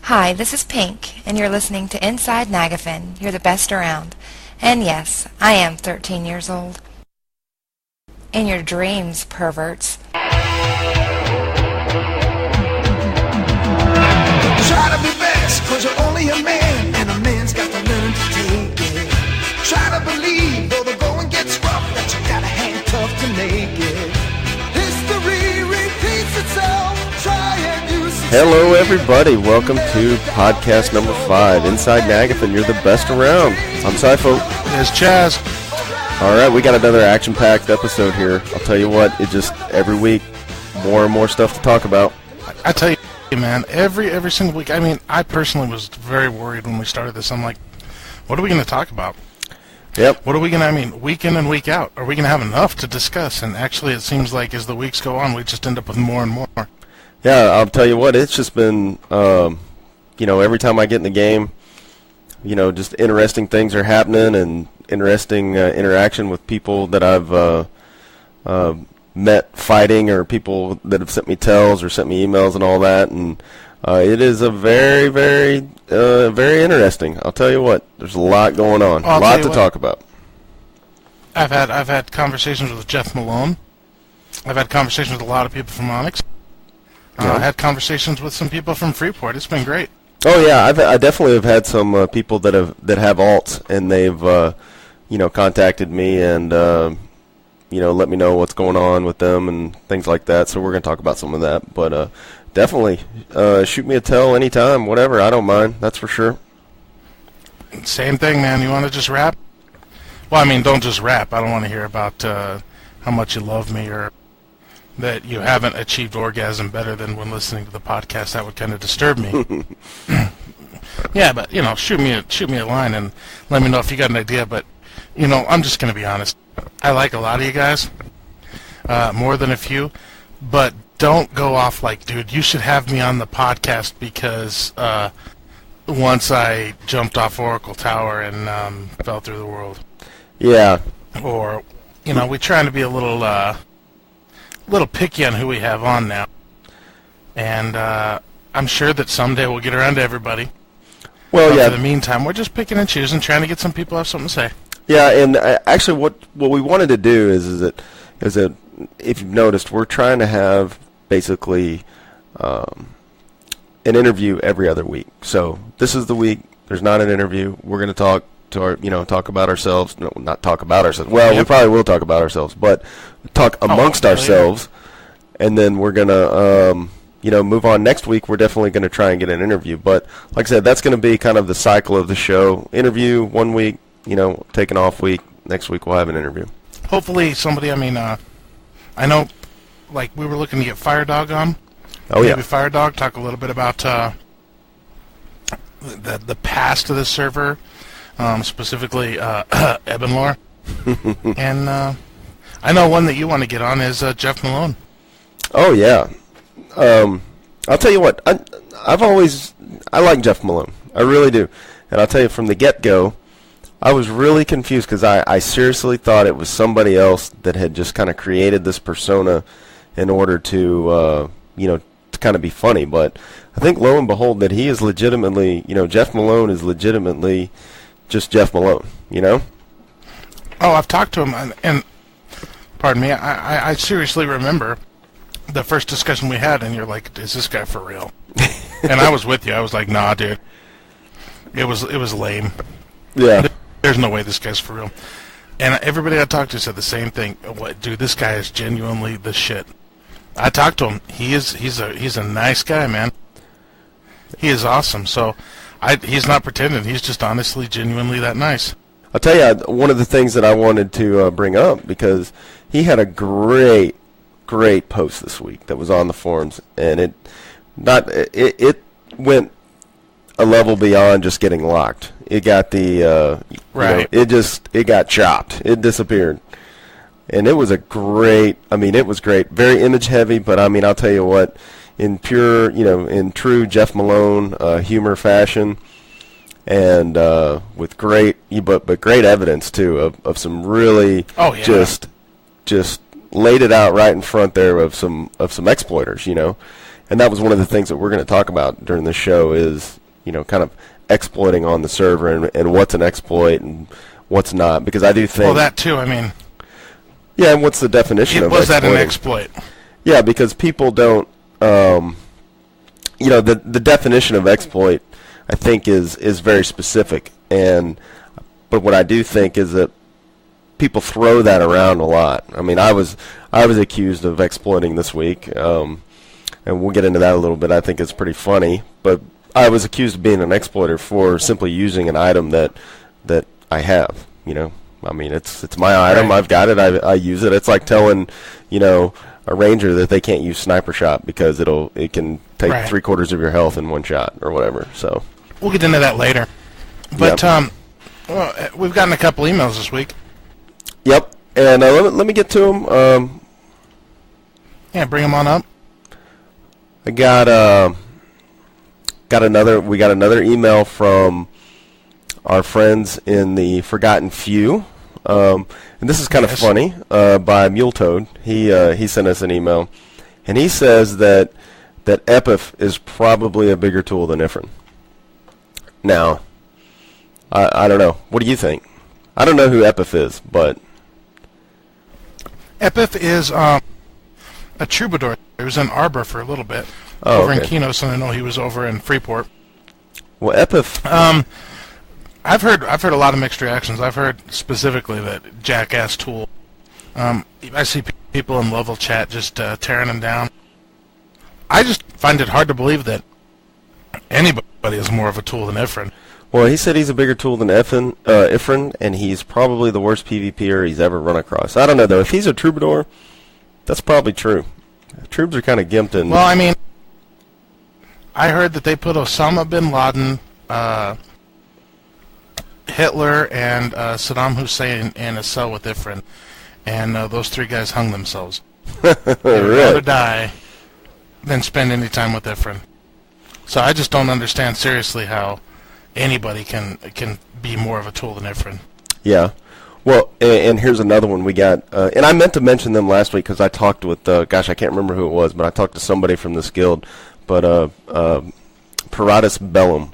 Hi, this is Pink, and you're listening to Inside Nagafen. You're the best around. And yes, I am 13 years old. In your dreams, perverts. Try to be best, cause you're only a man, and a man's got to learn to take it. Try to believe, though the going gets rough, that you got a hand tough to make it. History repeats itself. Try and use it. Hello, everybody. Welcome to podcast number 5, Inside Nagafen. You're the best around. I'm Sifo. There's Chaz. All right, we got another action-packed episode here. I'll tell you what, it just every week more and more stuff to talk about. I tell you, man, every single week. I mean, I personally was very worried when we started this. I'm like, what are we going to talk about? Yep. What are we going to, week in and week out, are we going to have enough to discuss? And actually, it seems like as the weeks go on, we just end up with more and more. Yeah, I'll tell you what, it's just been, every time I get in the game, just interesting things are happening and interesting interaction with people that I've met fighting, or people that have sent me tells or sent me emails and all that. And it is a very, very, very interesting. I'll tell you what, there's a lot going on, a lot to talk about. I've had conversations with Jeff Malone. I've had conversations with a lot of people from Onyx. I had conversations with some people from Freeport. It's been great. Oh yeah, I definitely have had some people that have alts, and they've contacted me and let me know what's going on with them and things like that. So we're going to talk about some of that. But definitely shoot me a tell anytime, whatever. I don't mind. That's for sure. Same thing, man. You want to just rap? Well, don't just rap. I don't want to hear about how much you love me or that you haven't achieved orgasm better than when listening to the podcast. That would kind of disturb me. Yeah, but shoot me a line and let me know if you got an idea. But I'm just gonna be honest. I like a lot of you guys, more than a few, but don't go off like, dude, you should have me on the podcast because once I jumped off Oracle Tower and fell through the world. Yeah. Or we're trying to be a little picky on who we have on now, and I'm sure that someday we'll get around to everybody. Well, yeah. For the meantime, we're just picking and choosing, trying to get some people to have something to say. Yeah, and actually, what we wanted to do is that if you've noticed, we're trying to have basically an interview every other week. So this is the week. There's not an interview. We're going to talk to our, talk about ourselves. No, not talk about ourselves. Well, yep. We probably will talk about ourselves, but talk amongst ourselves, and then we're gonna, move on. Next week, we're definitely gonna try and get an interview. But like I said, that's gonna be kind of the cycle of the show. Interview one week, take an off week. Next week, we'll have an interview. Hopefully, somebody. I know, like we were looking to get Firedog on. Oh yeah. Maybe Firedog talk a little bit about the past of the server. Specifically Ebenlore. And I know one that you want to get on is Jeff Malone. Oh yeah. I'll tell you what, I like Jeff Malone. I really do. And I'll tell you, from the get-go, I was really confused because I seriously thought it was somebody else that had just kind of created this persona in order to to kind of be funny. But I think, lo and behold, that he is legitimately, Jeff Malone is legitimately just Jeff Malone, Oh, I've talked to him, and pardon me, I seriously remember the first discussion we had, and you're like, is this guy for real? And I was with you. I was like, nah, dude. It was lame. Yeah. There's no way this guy's for real. And everybody I talked to said the same thing. What, dude, this guy is genuinely the shit. I talked to him. He's a nice guy, man. He is awesome. So he's not pretending. He's just honestly, genuinely that nice. I'll tell you, one of the things that I wanted to bring up, because he had a great post this week that was on the forums, and it went a level beyond just getting locked. It got the right. It got chopped. It disappeared, and it was it was great. Very image heavy, but I'll tell you what. In pure, in true Jeff Malone humor fashion, and with great, but great evidence too of some really just laid it out right in front there of some exploiters, and that was one of the things that we're going to talk about during the show is, kind of exploiting on the server and what's an exploit and what's not, because I do think... Well, that too, I mean... Yeah, and what's the definition of was exploiting? that an exploit? Yeah, because people don't... the definition of exploit, I think, is very specific, but what I do think is that people throw that around a lot. I mean, I was accused of exploiting this week, and we'll get into that a little bit. I think it's pretty funny, but I was accused of being an exploiter for simply using an item that I have. I mean, it's my item. Right. I've got it. I use it. It's like telling a ranger that they can't use sniper shot because it can take right. 3/4 of your health in one shot or whatever. So we'll get into that later. But yep. Well, we've gotten a couple emails this week. Yep, and let me get to them. Yeah, bring them on up. I got another email from our friends in the Forgotten Few, and this is kind of funny, by Mule Toad. He sent us an email, and he says that Epif is probably a bigger tool than Ifrin. Now, I don't know. What do you think? I don't know who Epif is, but Epif is a troubadour. He was in Arbor for a little bit. Over in Kinos, and I know he was over in Freeport. Well, Epif... I've heard a lot of mixed reactions. I've heard specifically that jackass tool. I see people in Level chat just tearing him down. I just find it hard to believe that anybody is more of a tool than Ifrin. Well, he said he's a bigger tool than Ifrin, and he's probably the worst PvPer he's ever run across. I don't know, though. If he's a troubadour, that's probably true. Troops are kind of gimped in... Well, I mean, I heard that they put Osama bin Laden, Hitler, and Saddam Hussein in a cell with Ifrin, and those three guys hung themselves. They would rather die than spend any time with Ifrin. So I just don't understand seriously how anybody can be more of a tool than Ifrin. Yeah. Well, and here's another one we got, and I meant to mention them last week because I talked with, gosh, I can't remember who it was, but I talked to somebody from this guild, but Paratus Bellum,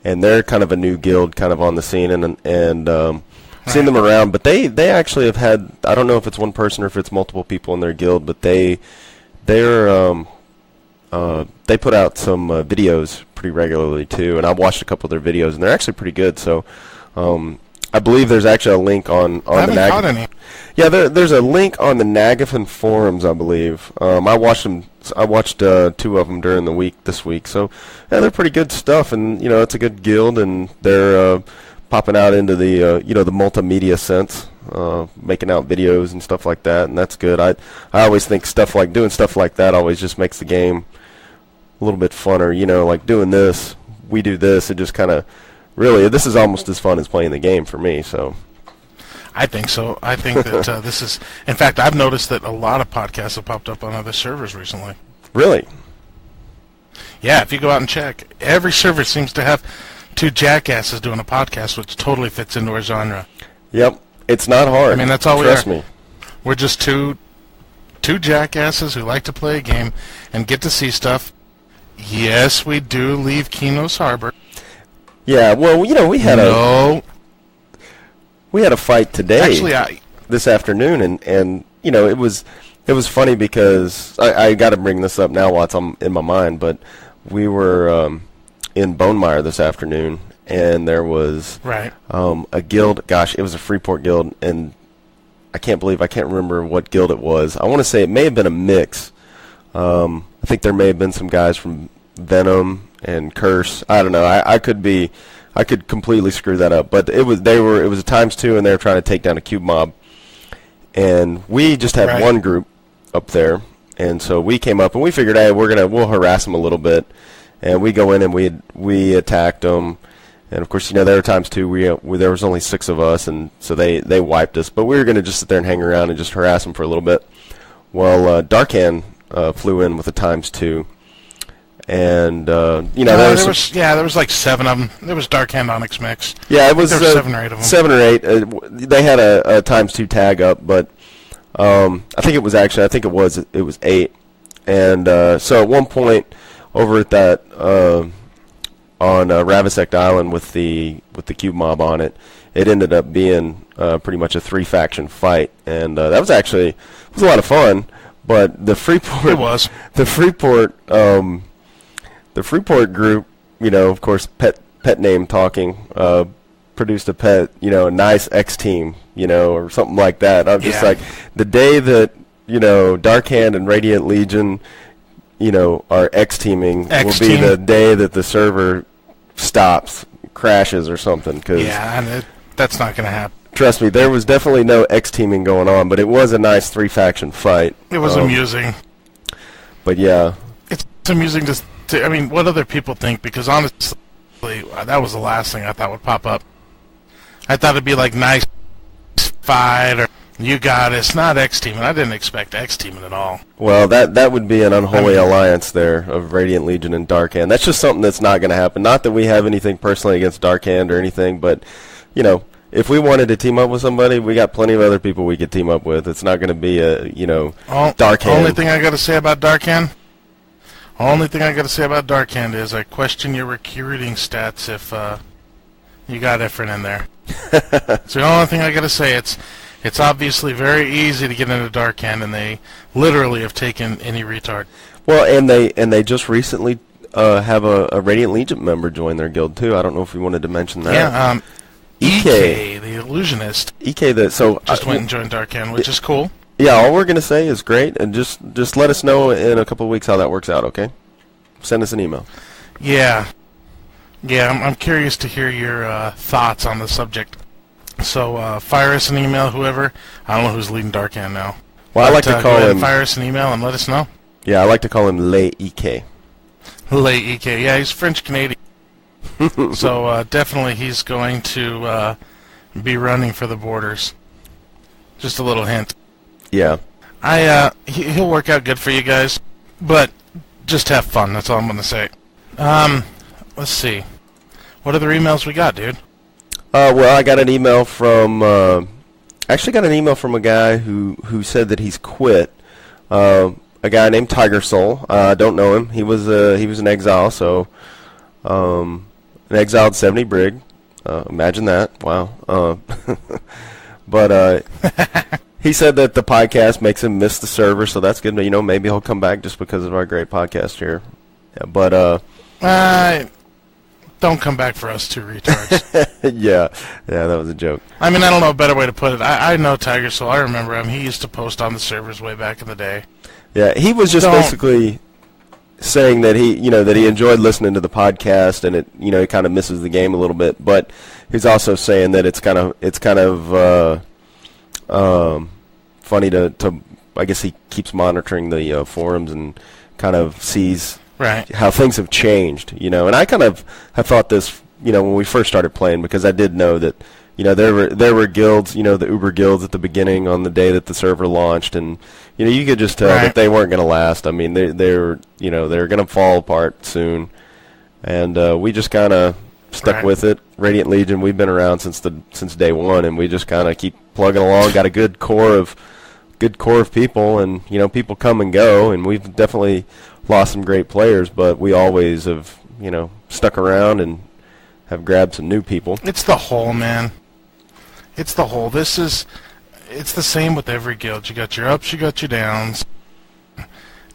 and they're kind of a new guild kind of on the scene, and seen them around, but they actually have had, I don't know if it's one person or if it's multiple people in their guild, but they put out some videos pretty regularly too, and I've watched a couple of their videos, and they're actually pretty good. So I believe there's actually a link on the Nagafen. Yeah, there's a link on the Nagafen forums, I believe. I watched two of them during the week this week, so yeah, they're pretty good stuff, and it's a good guild, and they're popping out into the the multimedia sense, making out videos and stuff like that, and that's good. I always think doing stuff like that always just makes the game a little bit funner. Like doing this, we do this, it just kind of really, this is almost as fun as playing the game for me. So I think so. I think that this is, in fact, I've noticed that a lot of podcasts have popped up on other servers recently. Really? Yeah, if you go out and check, every server seems to have two jackasses doing a podcast, which totally fits into our genre. Yep, it's not hard. I mean, that's all Trust me. We're just two jackasses who like to play a game and get to see stuff. Yes, we do leave Kinos Harbor. Yeah, well, we had a fight today. Actually, this afternoon, and it was funny because I got to bring this up now while it's in my mind, but we were in Bonemeyer this afternoon, and there was a guild. Gosh, it was a Freeport guild, and I can't remember what guild it was. I want to say it may have been a mix. I think there may have been some guys from Venom and Curse. I don't know. I could completely screw that up, but it was a ×2, and they were trying to take down a cube mob, and we just had one group up there, and so we came up and we figured, hey, we'll harass them a little bit, and we go in and we attacked them, and of course there were ×2. There was only 6 of us, and so they wiped us, but we were going to just sit there and hang around and just harass them for a little bit. Well, Darkan flew in with a ×2. And there was like 7 of them. There was Dark Hand Onyx mix. Yeah, it was there were 7 or 8 of them. 7 or 8. They had a ×2 tag up, but I think it was 8. And so at one point over at that on Ravisect Island with the Cube Mob on it, it ended up being pretty much a 3-faction fight, and that was a lot of fun. But the Freeport the Freeport group, of course, pet name talking, produced a pet, a nice X team, or something like that. I'm just like, the day that Dark Hand and Radiant Legion, are X teaming will be the day that the server stops, crashes or something. And that's not going to happen. Trust me, there was definitely no X teaming going on, but it was a nice 3-faction fight. It was amusing. But yeah, it's amusing to I mean, what other people think, because honestly, that was the last thing I thought would pop up. I thought it'd be like nice fight or you got it's not X teaming. I didn't expect X teaming at all. Well, that would be an unholy alliance there of Radiant Legion and Dark Hand. That's just something that's not going to happen. Not that we have anything personally against Dark Hand or anything, but if we wanted to team up with somebody, we got plenty of other people we could team up with. It's not going to be a Dark Hand. Only thing I got to say about Dark Hand. Only thing I got to say about Dark Hand is I question your recruiting stats if you got Ifrin in there. It's the only thing I got to say. It's obviously very easy to get into Dark Hand, and they literally have taken any retard. Well, and they just recently have a Radiant Legion member join their guild too. I don't know if you wanted to mention that. Yeah, EK, the illusionist. EK, just went and joined Dark Hand, which is cool. Yeah, all we're gonna say is great, and just let us know in a couple of weeks how that works out. Okay, send us an email. Yeah, I'm curious to hear your thoughts on the subject. So fire us an email, whoever. I don't know who's leading Dark Hand now. Well, I like to call him. Fire us an email and let us know. Yeah, I like to call him Le EK. Le EK. Yeah, he's French Canadian. So definitely he's going to be running for the borders. Just a little hint. Yeah. He'll work out good for you guys, but just have fun. That's all I'm going to say. Let's see. What other emails we got, dude? Well, I got an email from actually got an email from a guy who said that he's quit. A guy named Tiger Soul. I don't know him. He was an exile, so an exiled 70 brig. Imagine that. Wow. But he said that the podcast makes him miss the server, so that's good. Maybe he'll come back just because of our great podcast here. Yeah, but don't come back for us two retards. yeah, that was a joke. I mean, I don't know a better way to put it. I know Tiger Soul. I remember him. He used to post on the servers way back in the day. Yeah, he was just basically saying that he enjoyed listening to the podcast, and he kind of misses the game a little bit. But he's also saying that it's kind of funny to I guess he keeps monitoring the forums and kind of sees how things have changed, and I kind of have thought this, when we first started playing, because I did know that, there were guilds, the Uber guilds at the beginning on the day that the server launched, and you could just tell that they weren't going to last. I mean, they were going to fall apart soon, and we just kind of stuck with it. Radiant Legion, we've been around since day one, and we just kind of keep plugging along. Got a good core of people, and people come and go, and we've definitely lost some great players, but we always have stuck around and have grabbed some new people. It's the whole, man. It's the whole. It's the same with every guild. You got your ups, you got your downs,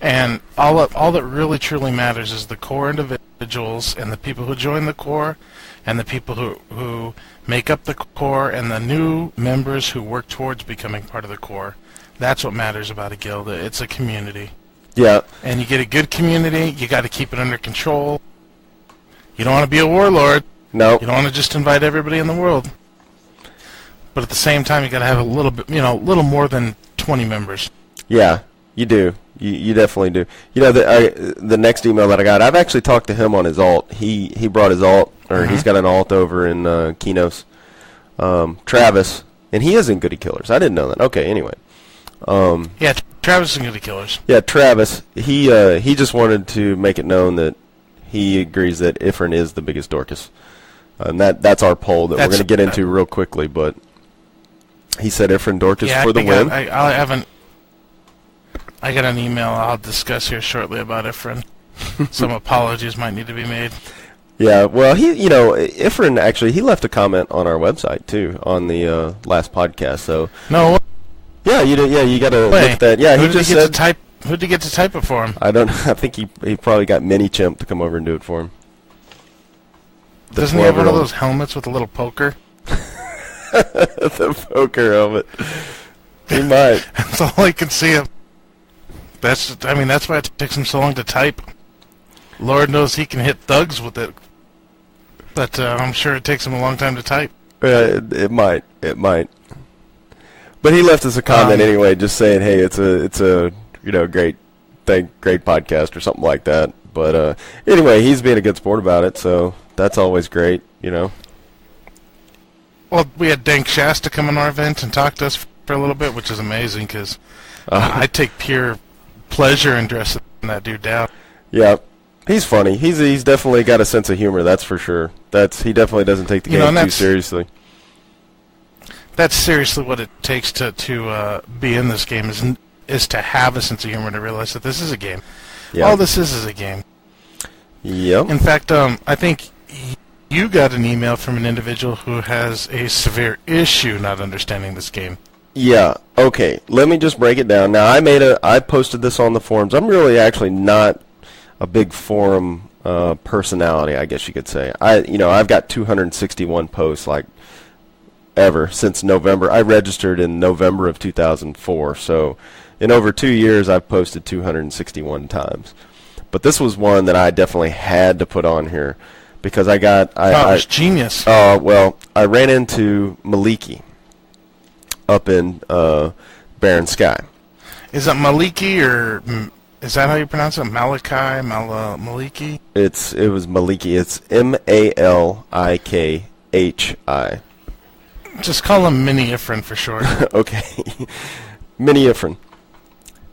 and all that really truly matters is the core individuals and the people who join the core, and the people who make up the core, and the new members who work towards becoming part of the core. That's what matters about a guild. It's a community. Yeah. And you get a good community, you got to keep it under control. You don't want to be a warlord. No. You don't want to just invite everybody in the world. But at the same time, you got to have a little bit, little more than 20 members. Yeah, you do. You definitely do. The next email that I got, I've actually talked to him on his alt. He brought his alt, or he's got an alt over in Kinos. Travis, and he is in Goody Killers. I didn't know that. Okay, anyway. Yeah, Travis is in Goody Killers. Yeah, Travis. He just wanted to make it known that he agrees that Ifrin is the biggest Dorcas, and that's our poll that we're going to get into real quickly. But he said Ifrin Dorcas for the win. I haven't. I got an email I'll discuss here shortly about Ifrin. Some apologies might need to be made. Yeah, well, Ifrin actually, he left a comment on our website too on the last podcast. So no, yeah, you got to look at that. Yeah, he just said. Who'd he get to type it for him? I don't. I think he probably got Minichimp to come over and do it for him. Doesn't he have one of those helmets with a little poker? The poker helmet. He might. That's all I can see him. That's why it takes him so long to type. Lord knows he can hit thugs with it, but I'm sure it takes him a long time to type. It might. But he left us a comment anyway, just saying, "Hey, it's a great podcast" or something like that. But anyway, he's being a good sport about it, so that's always great, Well, we had Dank Shasta come on our event and talk to us for a little bit, which is amazing because I take pure pleasure in dressing that dude down. Yeah, he's funny. He's definitely got a sense of humor, that's for sure. He definitely doesn't take the game too seriously. That's seriously what it takes to be in this game is to have a sense of humor, to realize that this is a game. Yeah. All this is a game. Yep. In fact, I think you got an email from an individual who has a severe issue not understanding this game. Yeah. Okay. Let me just break it down. Now, I posted this on the forums. I'm really actually not a big forum personality, I guess you could say. I've got 261 posts ever since November. I registered in November of 2004, so in over 2 years I've posted 261 times. But this was one that I definitely had to put on here because it's genius. Well, I ran into Maliki up in Barren Sky. Is that Maliki or is that how you pronounce it? Maliki? Maliki? It was Maliki. It's Maliki. Just call him Mini Ifrin for short. Okay. Mini Ifrin,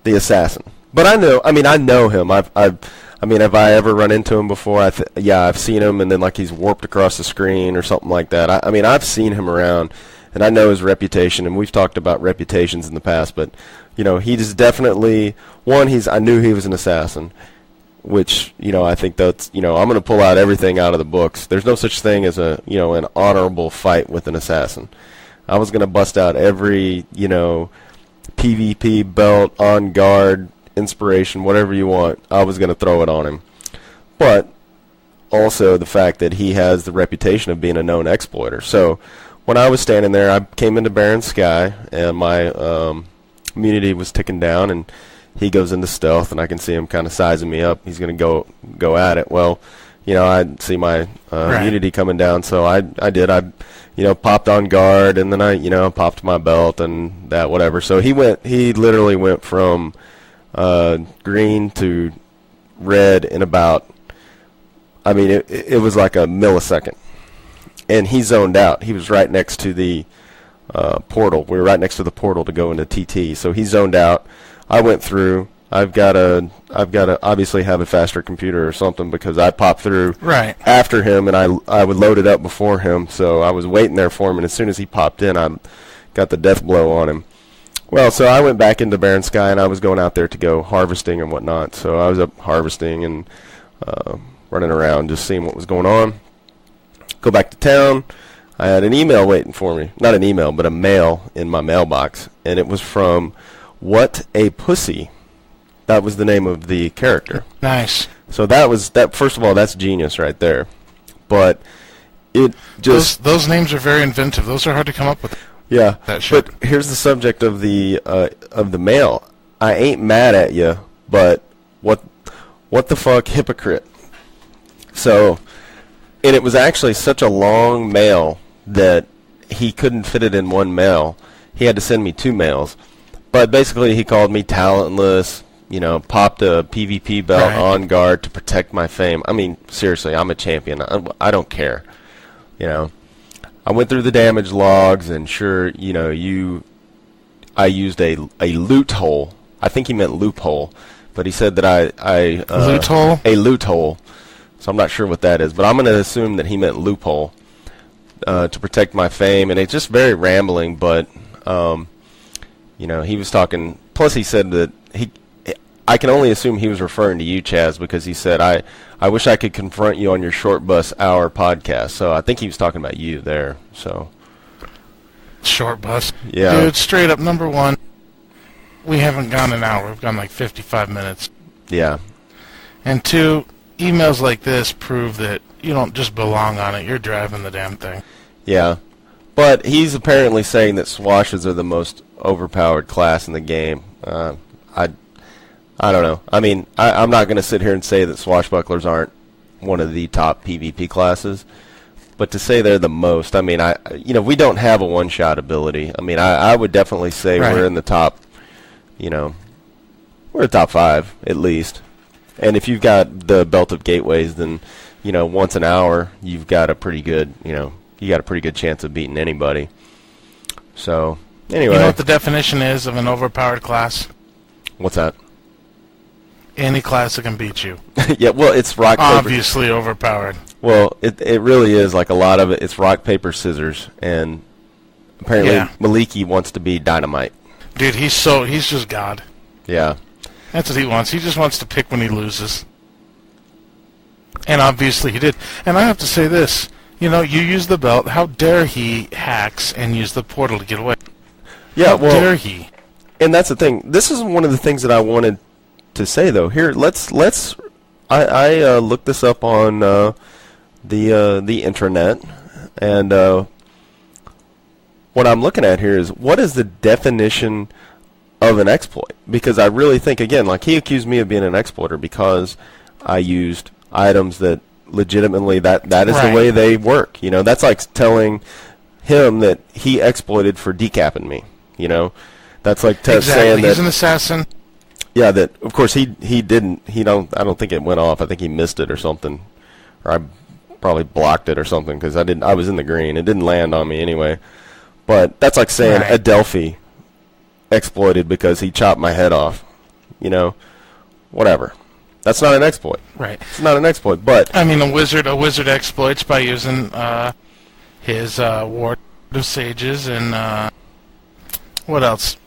the assassin. But I know him. Have I ever run into him before? I've seen him, and then he's warped across the screen or something like that. I've seen him around, and I know his reputation, and we've talked about reputations in the past. But he is definitely one. I knew he was an assassin, which I think that's I'm going to pull out everything out of the books. There's no such thing as an honorable fight with an assassin. I was going to bust out every PVP belt, on guard, inspiration, whatever you want. I was going to throw it on him. But also the fact that he has the reputation of being a known exploiter. So when I was standing there, I came into Barren Sky, and my immunity was ticking down, and he goes into stealth, and I can see him kind of sizing me up. He's going to go at it. Well, I see my immunity coming down, so I did. I popped on guard, and then I popped my belt and that, whatever. So he literally went from green to red in about, it was like a millisecond. And he zoned out. He was right next to the portal. We were right next to the portal to go into TT. So he zoned out. I went through. I've got to obviously have a faster computer or something because I popped through after him, and I would load it up before him. So I was waiting there for him, and as soon as he popped in, I got the death blow on him. Well, so I went back into Barren Sky, and I was going out there to go harvesting and whatnot. So I was up harvesting and running around just seeing what was going on. Go back to town. I had an email waiting for me. Not an email, but a mail in my mailbox. And it was from What a Pussy. That was the name of the character. Nice. So that. First of all, that's genius right there. But it just... Those names are very inventive. Those are hard to come up with. Yeah, but here's the subject of the mail. I ain't mad at you, but what the fuck, hypocrite. So, and it was actually such a long mail that he couldn't fit it in one mail. He had to send me 2 mails. But basically he called me talentless, popped a PVP belt on guard to protect my fame. Seriously, I'm a champion. I don't care, I went through the damage logs, and sure, I used a loot hole. I think he meant loophole, but he said that I loot hole? A loot hole. So I'm not sure what that is, but I'm going to assume that he meant loophole to protect my fame, and it's just very rambling. But he was talking. Plus, he said that I can only assume he was referring to you, Chaz, because he said, I wish I could confront you on your Short Bus Hour podcast. So I think he was talking about you there. So Short bus. Yeah. Dude, straight up, number one, we haven't gone an hour. We've gone like 55 minutes. Yeah. And two, emails like this prove that you don't just belong on it. You're driving the damn thing. Yeah. But he's apparently saying that swashes are the most overpowered class in the game. I don't know. I mean, I'm not going to sit here and say that swashbucklers aren't one of the top PvP classes. But to say they're the most, I mean, we don't have a one-shot ability. I mean, I would definitely say we're in the top, we're top 5 at least. And if you've got the belt of gateways, then, once an hour, you've got a pretty good, you got a pretty good chance of beating anybody. So, anyway. You know what the definition is of an overpowered class? What's that? Any class that can beat you. Yeah, well, it's rock, paper. Obviously overpowered. Well, it really is, like a lot of it, it's rock, paper, scissors, and apparently Maliki wants to be Dynamite. Dude, he's just God. Yeah. That's what he wants. He just wants to pick when he loses. And obviously he did. And I have to say this. You use the belt. How dare he hacks and use the portal to get away? Yeah, How dare he? And that's the thing. This is one of the things that I wanted to say, though. Here, I looked this up on the intranet, and what I'm looking at here is what is the definition of an exploit? Because I really think, again, like he accused me of being an exploiter because I used items that legitimately that is the way they work. That's like telling him that he exploited for decapping me. That's like saying that he's an assassin. Yeah, that of course he didn't. I don't think it went off. I think he missed it or something, or I probably blocked it or something because I was in the green. It didn't land on me anyway. But that's like saying Adelphi exploited because he chopped my head off. Whatever. That's not an exploit. Right. It's not an exploit. But I mean, a wizard exploits by using his ward of sages and what else?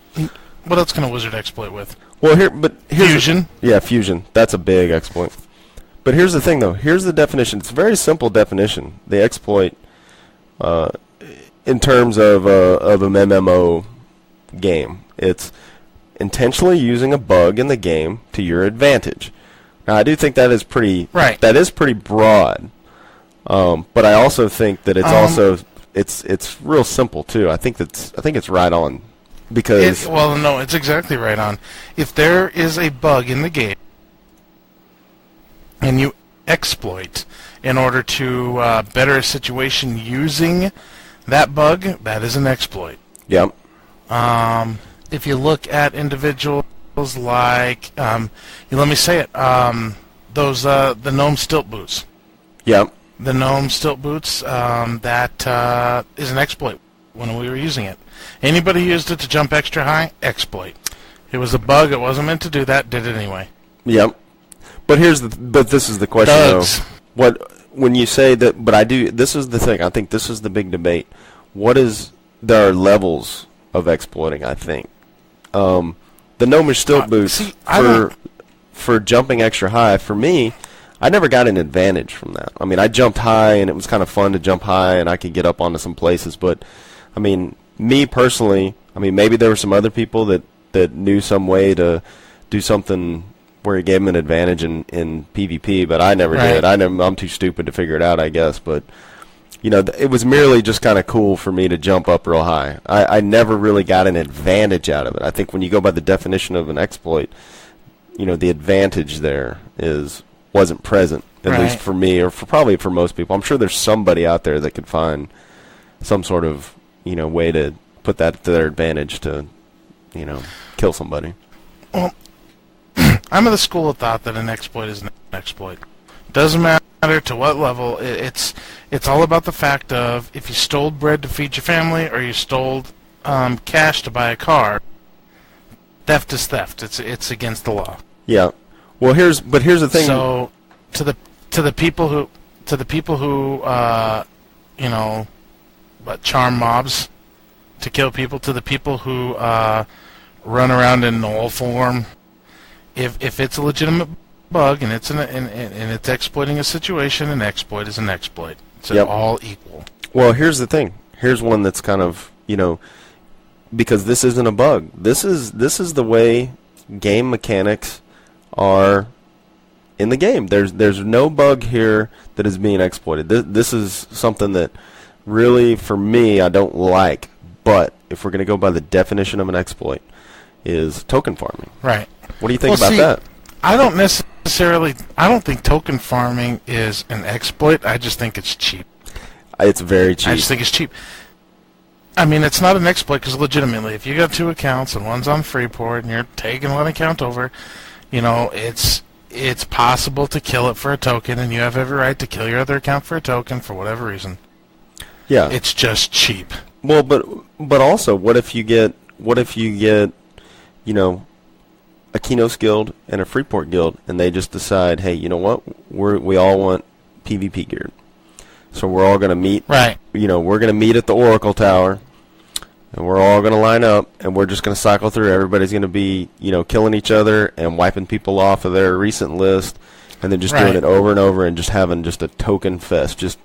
What else can a wizard exploit with? Well, here's fusion. Fusion. That's a big exploit. But here's the thing, though. Here's the definition. It's a very simple definition. The exploit, in terms of an MMO game, it's intentionally using a bug in the game to your advantage. Now, I do think that is pretty. Right. That is pretty broad. But I also think that it's it's real simple too. I think it's right on. Because it's exactly right on. If there is a bug in the game and you exploit in order to better a situation using that bug, that is an exploit. Yep. If you look at individuals like, let me say it, the gnome stilt boots. Yep. The gnome stilt boots, that is an exploit when we were using it. Anybody who used it to jump extra high, exploit. It was a bug. It wasn't meant to do that. Did it anyway. Yep. But this is the question, Thugs. though. When you say that? But I do. This is the thing. I think this is the big debate. There are levels of exploiting. I think the gnomish stilt boots for jumping extra high. For me, I never got an advantage from that. I mean, I jumped high, and it was kind of fun to jump high, and I could get up onto some places. But I mean, me personally, maybe there were some other people that knew some way to do something where it gave them an advantage in PvP, but I never did. I'm too stupid to figure it out, I guess. But it was merely just kind of cool for me to jump up real high. I never really got an advantage out of it. I think when you go by the definition of an exploit, the advantage there wasn't present, at least for me, or probably for most people. I'm sure there's somebody out there that could find some sort of way to put that to their advantage to, kill somebody. Well, I'm of the school of thought that an exploit is an exploit. Doesn't matter to what level. It's all about the fact of if you stole bread to feed your family or you stole cash to buy a car. Theft is theft. It's against the law. Yeah. Well, here's the thing. So to the people who charm mobs to kill people, to the people who run around in null form if it's a legitimate bug and it's and it's exploiting a situation, an exploit is an exploit. It's all equal. Well, here's the thing. Here's one that's kind of, because this isn't a bug. This is the way game mechanics are in the game. There's no bug here that is being exploited. This is something that really, for me, I don't like. But if we're going to go by the definition of an exploit, is token farming. Right. What do you think about that? I don't think token farming is an exploit. I just think it's cheap. It's very cheap. I just think it's cheap. I mean, it's not an exploit because legitimately, if you got 2 accounts and one's on Freeport and you're taking one account over, it's possible to kill it for a token, and you have every right to kill your other account for a token for whatever reason. Yeah. It's just cheap. Well, but also, what if you get a Kinos guild and a Freeport guild, and they just decide, hey, you know what? We all want PvP gear. So we're all going to meet. Right. We're going to meet at the Oracle Tower, and we're all going to line up, and we're just going to cycle through. Everybody's going to be, killing each other and wiping people off of their recent list, and then just doing it over and over and just having just a token fest, just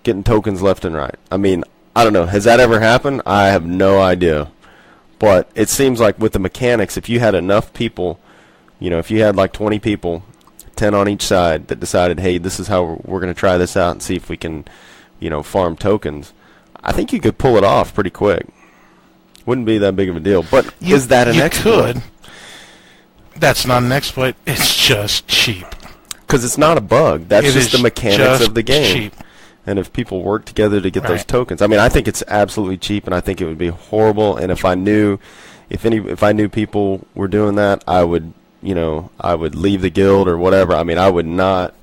getting tokens left and right. I mean, I don't know. Has that ever happened? I have no idea. But it seems like with the mechanics, if you had enough people, if you had like 20 people, 10 on each side, that decided, hey, this is how we're going to try this out and see if we can, farm tokens, I think you could pull it off pretty quick. Wouldn't be that big of a deal. But is that an exploit? You could. That's not an exploit. It's just cheap. Because it's not a bug. That's just the mechanics of the game. Cheap. And if people work together to get those tokens, I mean, I think it's absolutely cheap, and I think it would be horrible. And if I knew people were doing that, I would leave the guild or whatever. I mean, I would not,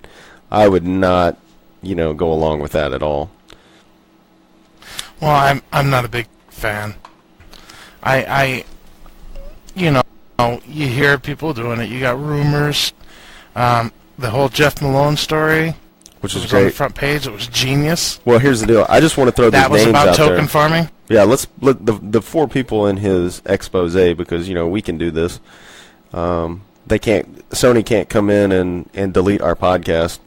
go along with that at all. Well, I'm not a big fan. You hear people doing it. You got rumors. The whole Jeff Malone story. Which is great. great. On the front page, it was genius. Well, here's the deal. I just want to throw these names out there. That was about token farming? Yeah, let's let the 4 people in his expose, because we can do this. Sony can't come in and delete our podcast.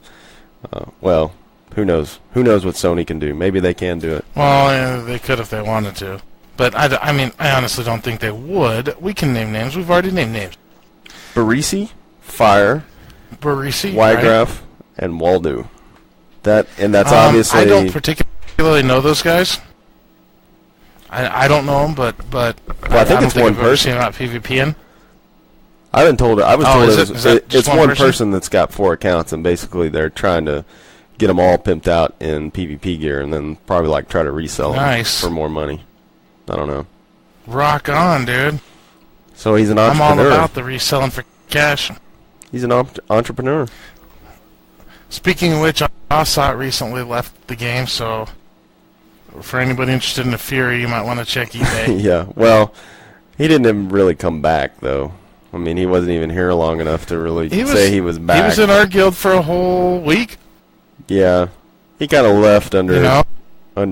Well, who knows? Who knows what Sony can do? Maybe they can do it. Well, yeah, they could if they wanted to. But I honestly don't think they would. We can name names. We've already named names. Barisi, Fire, Wygraph, and Waldo. That's obviously. I don't particularly know those guys. I don't know them, but well, I think it's one person. I've seen about PvPing. I was told it's one person person that's got 4 accounts, and basically they're trying to get them all pimped out in PvP gear, and then probably try to resell them for more money. I don't know. Rock on, dude. So he's an entrepreneur. I'm all about the reselling for cash. He's an entrepreneur. Speaking of which, Ossot recently left the game, so for anybody interested in the Fury, you might want to check eBay. Yeah, well, he didn't even really come back, though. I mean, he wasn't even here long enough to really say he was back. He was in our guild for a whole week. Yeah, he kind of left under, I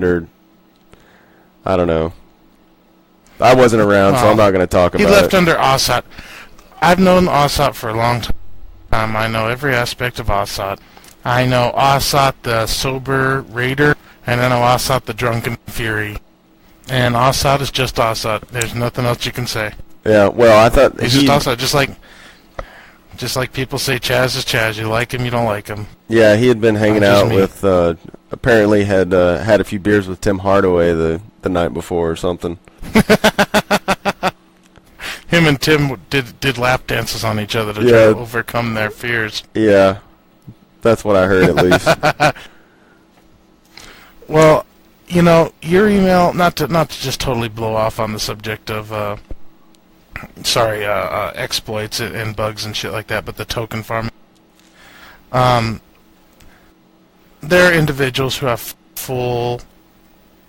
don't know. I wasn't around, so I'm not going to talk about it. He left under Ossot. I've known Ossot for a long time. I know every aspect of Ossot. I know Ossot the sober raider, and I know Ossot the drunken fury. And Ossot is just Ossot. There's nothing else you can say. Yeah, well, I thought he's just Ossot, just like people say Chaz is Chaz. You like him, you don't like him. Yeah, he had been hanging out with, apparently had a few beers with Tim Hardaway the night before or something. Him and Tim did lap dances on each other to try to overcome their fears. Yeah, that's what I heard at least. Well, your email, not to just totally blow off on the subject of exploits and bugs and shit like that, but the token farming. There are individuals who have full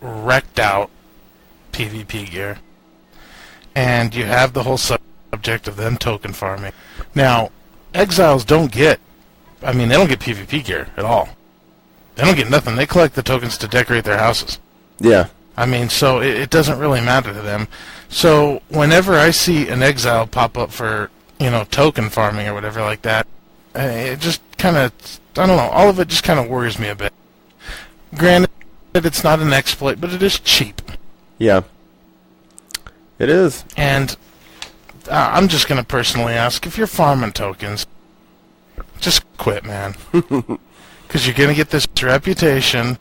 wrecked out PvP gear, and you have the whole subject of them token farming. Now, exiles they don't get PvP gear at all. They don't get nothing. They collect the tokens to decorate their houses. Yeah. I mean, so it doesn't really matter to them. So whenever I see an exile pop up for token farming or whatever like that. It just kind of, I don't know, all of it just kind of worries me a bit. Granted, it's not an exploit, but it is cheap. Yeah. It is. And I'm just going to personally ask, if you're farming tokens, just quit, man. Because you're going to get this reputation.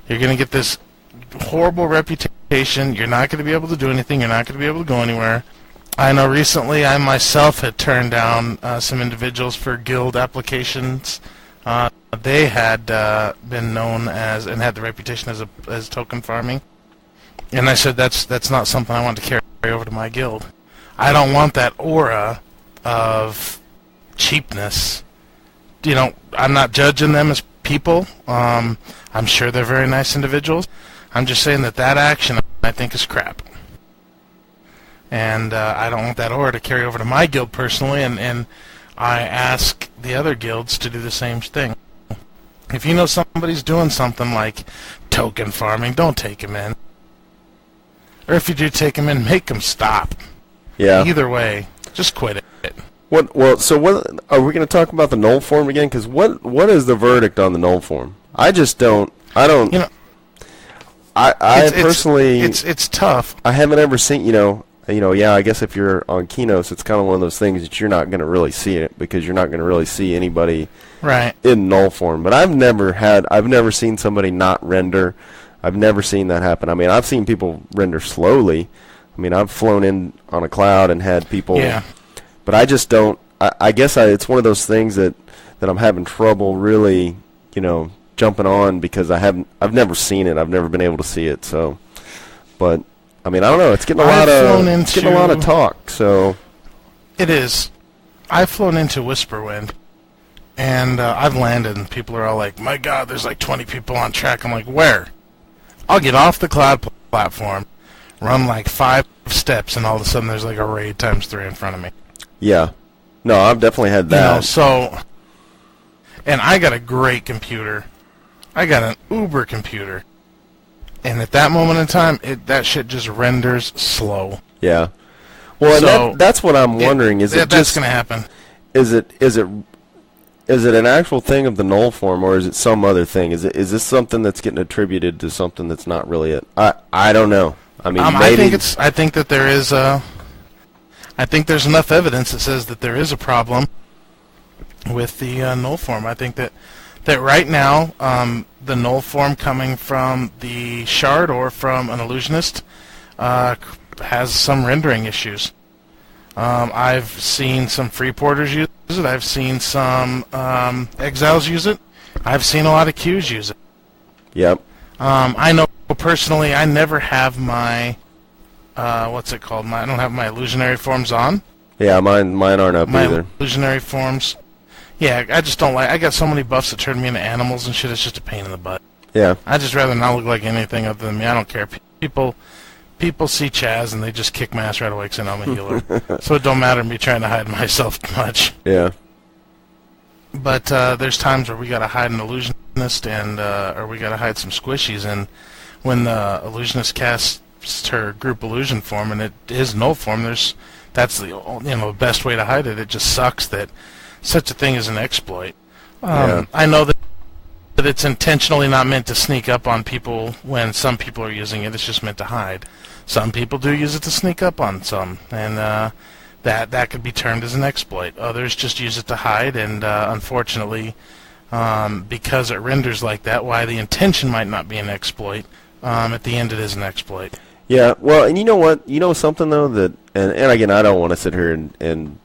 You're going to get this horrible reputation. You're not going to be able to do anything. You're not going to be able to go anywhere. I know recently I myself had turned down some individuals for guild applications. They had been known as and had the reputation as token farming. And I said that's not something I want to carry over to my guild. I don't want that aura of cheapness. I'm not judging them as people. I'm sure they're very nice individuals. I'm just saying that action I think is crap. And I don't want that aura to carry over to my guild personally, and I ask the other guilds to do the same thing. If you know somebody's doing something like token farming, don't take them in. Or if you do take them in, make them stop. Yeah. Either way, just quit it. What are we going to talk about the null form again? Because what is the verdict on the null form? I just don't. I don't. I personally. It's tough. I haven't ever seen. Yeah. I guess if you're on Keynotes, it's kind of one of those things that you're not going to really see it because you're not going to really see anybody right in null form. But I've never seen somebody not render. I've never seen that happen. I mean, I've seen people render slowly. I mean, I've flown in on a cloud and had people. Yeah. But I just don't. I guess it's one of those things that I'm having trouble really, jumping on because I've never seen it. I've never been able to see it. So, but I mean, I don't know. It's getting a lot of talk. So it is. I've flown into Whisperwind, and I've landed, and people are all like, "My God, there's like 20 people on track." I'm like, "Where?" I'll get off the cloud platform, run like 5 steps, and all of a sudden there's like a raid times 3 in front of me. Yeah. No, I've definitely had that. And I got a great computer. I got an Uber computer. And at that moment in time, that shit just renders slow. Yeah. Well, and that's what I'm wondering. That's going to happen. Is it an actual thing of the null form, or is it some other thing? Is this something that's getting attributed to something that's not really it? I don't know. I mean, maybe. I think that there is I think there's enough evidence that says that there is a problem with the null form. I think that right now the null form coming from the shard or from an illusionist has some rendering issues. I've seen some free porters use it. I've seen some exiles use it. I've seen a lot of queues use it. Yep. I know personally I never have my what's it called? I don't have my illusionary forms on. Yeah, mine aren't up either. My illusionary forms. Yeah, I just don't like. I got so many buffs that turn me into animals and shit. It's just a pain in the butt. Yeah. I just rather not look like anything other than me. I don't care. People see Chaz and they just kick my ass right away because I'm a healer. So it don't matter me trying to hide myself much. Yeah. But there's times where we gotta hide an illusionist and or we gotta hide some squishies, and when the illusionist casts her group illusion form and it is null form, that's the best way to hide it. It just sucks that such a thing is an exploit. I know that it's intentionally not meant to sneak up on people when some people are using it. It's just meant to hide. Some people do use it to sneak up on some, and that could be termed as an exploit. Others just use it to hide, and unfortunately, because it renders like that, why the intention might not be an exploit, at the end it is an exploit. Yeah, well, and you know what? You know something, though, that, and again, I don't want to sit here and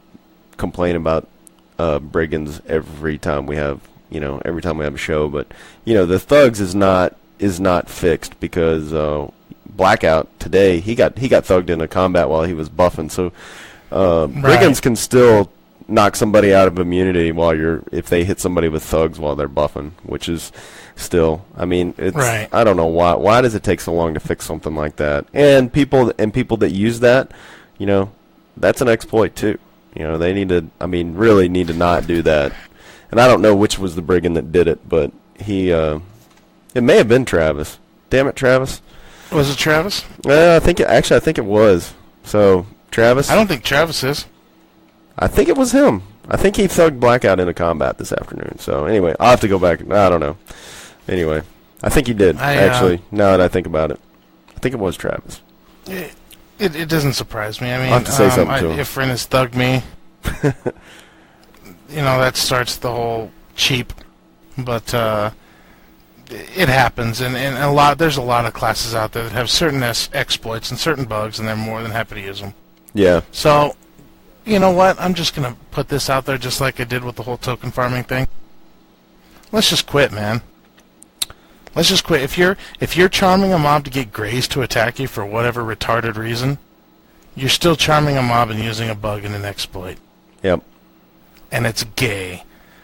complain about brigands every time we have a show, but, the thugs is not fixed because Blackout today, he got thugged into combat while he was buffing, so brigands can still knock somebody out of immunity if they hit somebody with thugs while they're buffing, which is still, I mean, it's right. I don't know why does it take so long to fix something like that? And people that use that, that's an exploit too. They need to, really need to not do that. And I don't know which was the brigand that did it, but it may have been Travis. Damn it, Travis. Was it Travis? I think it was. So, Travis? I don't think Travis is. I think it was him. I think he thugged Blackout into combat this afternoon. So anyway, I'll have to go back. I don't know. Anyway, I think he did, actually, now that I think about it. I think it was Travis. It doesn't surprise me. I mean, I'll have to say something to him. If Ren has thugged me, that starts the whole cheap. But it happens, and there's a lot of classes out there that have certain exploits and certain bugs, and they're more than happy to use them. Yeah. So, you know what? I'm just gonna put this out there, just like I did with the whole token farming thing. Let's just quit, man. Let's just quit. If you're charming a mob to get Grays to attack you for whatever retarded reason, you're still charming a mob and using a bug and an exploit. Yep. And it's gay.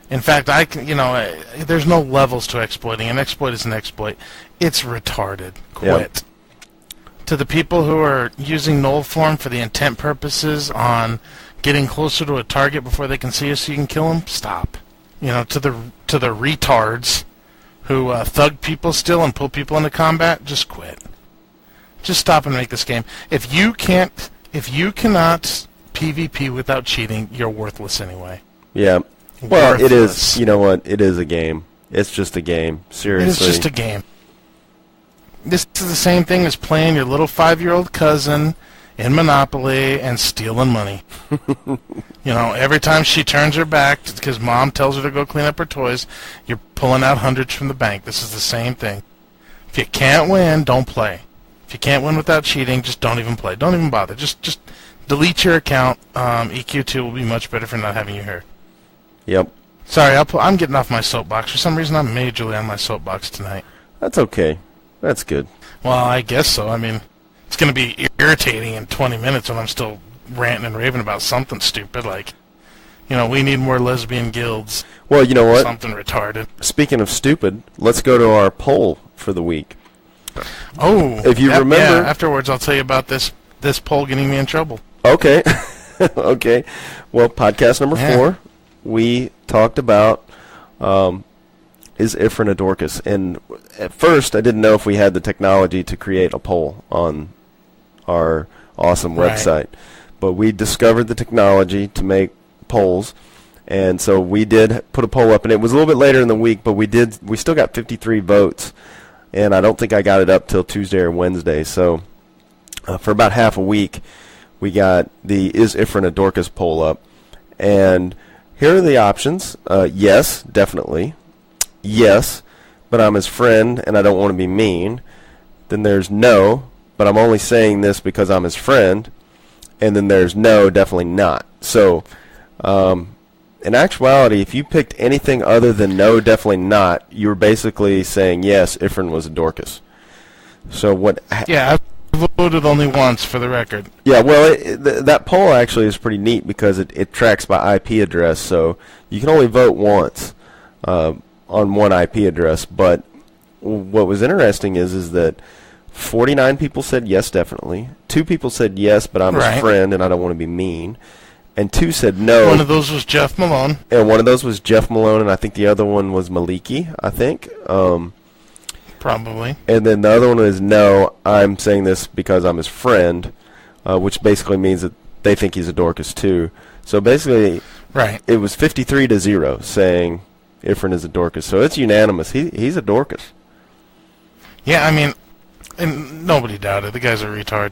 In fact, there's no levels to exploiting. An exploit is an exploit. It's retarded. Quit. Yep. To the people who are using null form for the intent purposes on getting closer to a target before they can see us so you can kill them, stop. To the retards who thug people still and pull people into combat, just quit. Just stop and make this game. If you cannot PvP without cheating, you're worthless anyway. Yeah. Well, Worthless. it is. You know what? It is a game. It's just a game. Seriously. It's just a game. This is the same thing as playing your little 5-year-old cousin in Monopoly and stealing money. Every time she turns her back because mom tells her to go clean up her toys, you're pulling out hundreds from the bank. This is the same thing. If you can't win, don't play. If you can't win without cheating, just don't even play. Don't even bother. Just delete your account. EQ2 will be much better for not having you here. Yep. Sorry, I'm getting off my soapbox. For some reason, I'm majorly on my soapbox tonight. That's okay. That's good. Well, I guess so. I mean, it's going to be irritating in 20 minutes when I'm still ranting and raving about something stupid like, we need more lesbian guilds. Well, you know what? Something retarded. Speaking of stupid, let's go to our poll for the week. Oh. If you remember... Yeah, afterwards I'll tell you about this poll getting me in trouble. Okay. Okay. Well, podcast number 4, we talked about... is Ifrin a Dorcas? And at first, I didn't know if we had the technology to create a poll on our awesome website. But we discovered the technology to make polls, and so we did put a poll up, and it was a little bit later in the week, but we still got 53 votes, and I don't think I got it up till Tuesday or Wednesday. So for about half a week, we got the Is Ifrin a Dorcas poll up, and here are the options. Yes, definitely. Yes, but I'm his friend and I don't want to be mean. Then there's no, but I'm only saying this because I'm his friend. And then there's no, definitely not. So, in actuality, if you picked anything other than no, definitely not, you're basically saying yes, Ifrin was a Dorcas. So what? Yeah, I voted only once for the record. Yeah, well, that poll actually is pretty neat because it tracks by IP address, so you can only vote once. On one IP address, but what was interesting is that 49 people said yes, definitely. 2 people said yes, but I'm his friend and I don't want to be mean. And 2 said no. One of those was Jeff Malone. And one of those was Jeff Malone, and I think the other one was Maliki, I think. Probably. And then the other one is no, I'm saying this because I'm his friend, which basically means that they think he's a Dorcas too. So basically, it was 53-0 saying Ifrin is a Dorcas, so it's unanimous. He's a Dorcas. Yeah, I mean, and nobody doubted. The guy's a retard.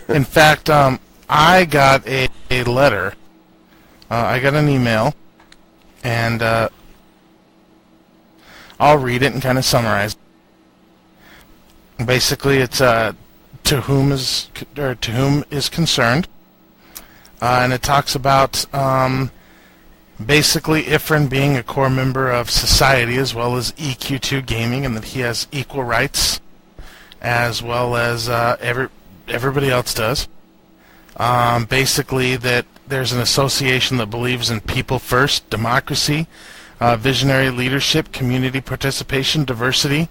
In fact, I got a letter. I got an email, and I'll read it and kind of summarize. Basically, it's to whom is concerned, and it talks about. Basically, Ifrin being a core member of society as well as EQ2 Gaming, and that he has equal rights as well as everybody else does. Basically, that there's an association that believes in people first, democracy, visionary leadership, community participation, diversity,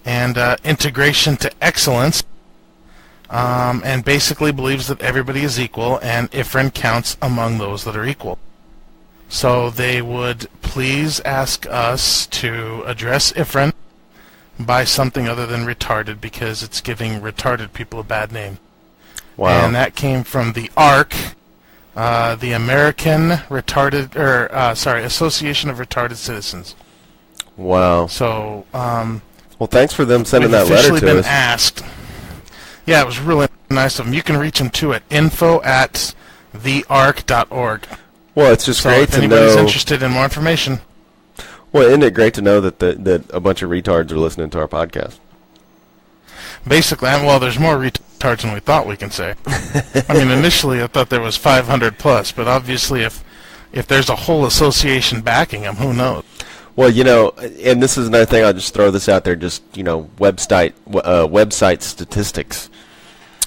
and integration to excellence, and basically believes that everybody is equal, and Ifrin counts among those that are equal. So they would please ask us to address Ifrin by something other than retarded, because it's giving retarded people a bad name. Wow. And that came from the ARC, The American Association of Retarded Citizens. Wow. So, well, thanks for them sending that letter officially to been us. asked. Yeah, it was really nice of them. You can reach them too at info@thearc.org. Well, it's just So great if to anybody's know. interested in more information. Well, isn't it great to know that a bunch of retards are listening to our podcast? Basically, well, there's more retards than we thought we can say. I mean, initially I thought there was 500 plus, but obviously if there's a whole association backing them, who knows? Well, and this is another thing. I'll just throw this out there. Just website statistics.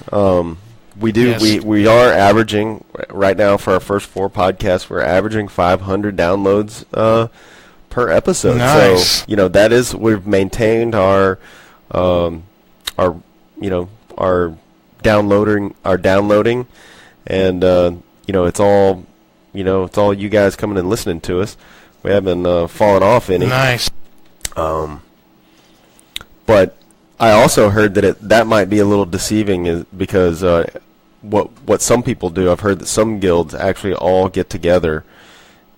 Yes. We are averaging right now for our first 4 podcasts. We're averaging 500 downloads per episode. Nice. So that is, we've maintained our downloading, and it's all you guys coming and listening to us. We haven't fallen off any. Nice. But I also heard that might be a little deceiving, because what some people do, I've heard that some guilds actually all get together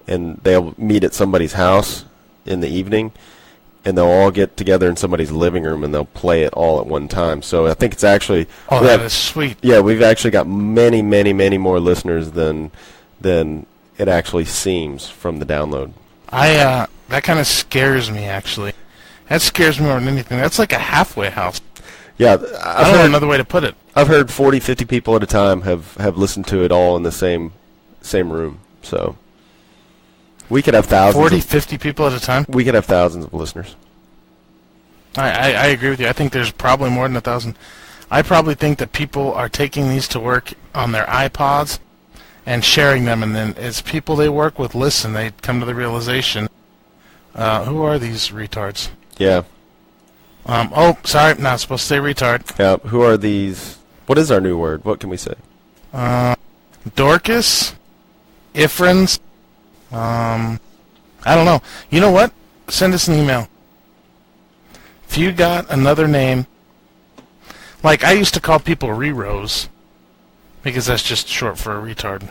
and they'll meet at somebody's house in the evening, and they'll all get together in somebody's living room and they'll play it all at one time. So I think it's actually... Oh, that is sweet. Yeah, we've actually got many, many, many more listeners than it actually seems from the download. That kind of scares me, actually. That scares me more than anything. That's like a halfway house. Yeah, I don't know another way to put it. I've heard 40, 50 people at a time have listened to it all in the same room. So we could have thousands. 40, 50 people at a time? We could have thousands of listeners. I agree with you. I think there's probably more than 1,000. I probably think that people are taking these to work on their iPods and sharing them, and then as people they work with listen, they come to the realization, who are these retards? Yeah. Sorry, not supposed to say retard. Yeah. Who are these? What is our new word? What can we say? Dorcas, Ifrans. I don't know. You know what? Send us an email. If you got another name, like I used to call people Reros, because that's just short for a retard.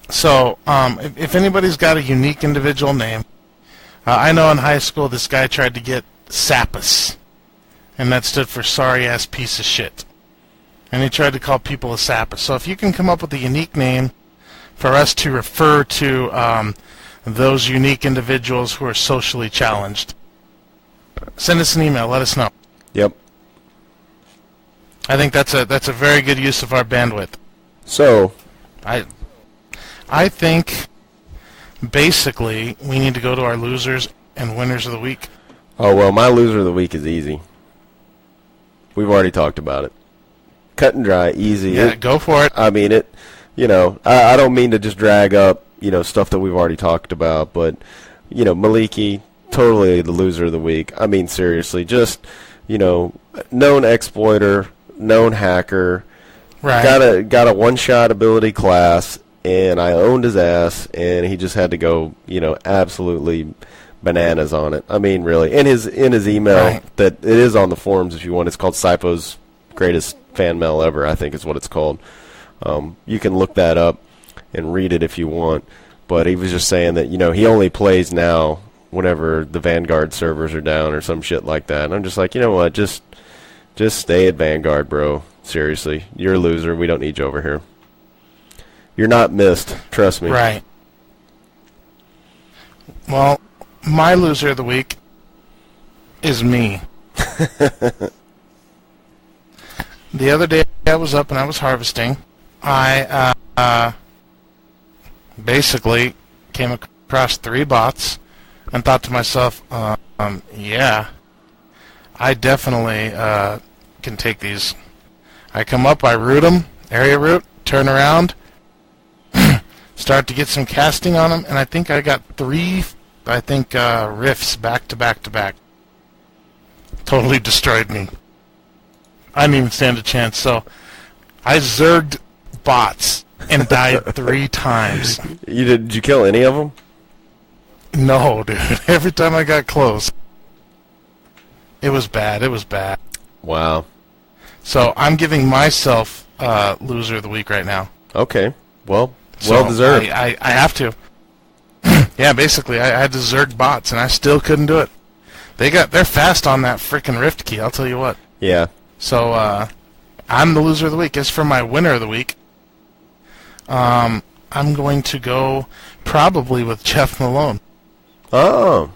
So, if anybody's got a unique individual name, I know in high school this guy tried to get Sappus, and that stood for sorry-ass piece of shit. And he tried to call people a Sappus. So if you can come up with a unique name for us to refer to those unique individuals who are socially challenged, send us an email. Let us know. Yep. I think that's a very good use of our bandwidth. So, I think basically we need to go to our losers and winners of the week. oh well, my loser of the week is easy. We've already talked about it. Cut and dry, easy. Yeah, go for it. I mean it. I don't mean to just drag up stuff that we've already talked about, but Maliki, totally the loser of the week. I mean seriously, just known exploiter, known hacker. Right. Got a one-shot ability class, and I owned his ass, and he just had to go, absolutely bananas on it. I mean, really. In his email, Right. that it is on the forums if you want. It's called Sifo's Greatest Fan Mail Ever, I think is what it's called. You can look that up and read it if you want. But he was just saying that, he only plays now whenever the Vanguard servers are down or some shit like that. And I'm just like, you know what, just stay at Vanguard, bro. Seriously, you're a loser. We don't need you over here. You're not missed. Trust me. Right. Well, my loser of the week is me. The other day I was up and I was harvesting. I basically came across 3 bots and thought to myself, yeah, I definitely can take these. I come up, I root them, area root, turn around, start to get some casting on them, and I think I got 3, riffs back to back to back. Totally destroyed me. I didn't even stand a chance, so I zerged bots and died 3 times. Did you kill any of them? No, dude. Every time I got close, it was bad. It was bad. Wow. So I'm giving myself loser of the week right now. Okay. Well So deserved. I have to. Yeah, basically, I had to Zerg bots, and I still couldn't do it. They're fast on that frickin' Rift key, I'll tell you what. Yeah. So, I'm the loser of the week. As for my winner of the week, I'm going to go probably with Jeff Malone. Oh.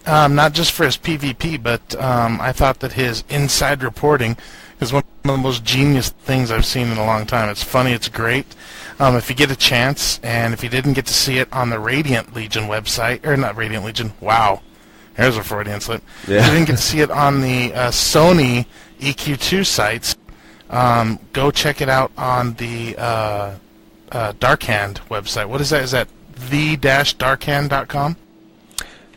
Not just for his PvP, but I thought that his inside reporting is one of the most genius things I've seen in a long time. It's funny, it's great. If you get a chance, and if you didn't get to see it on the Radiant Legion website, or not Radiant Legion, wow, there's a Freudian slip. Yeah. If you didn't get to see it on the Sony EQ2 sites, go check it out on the Darkhand website. What is that? Is that the-darkhand.com?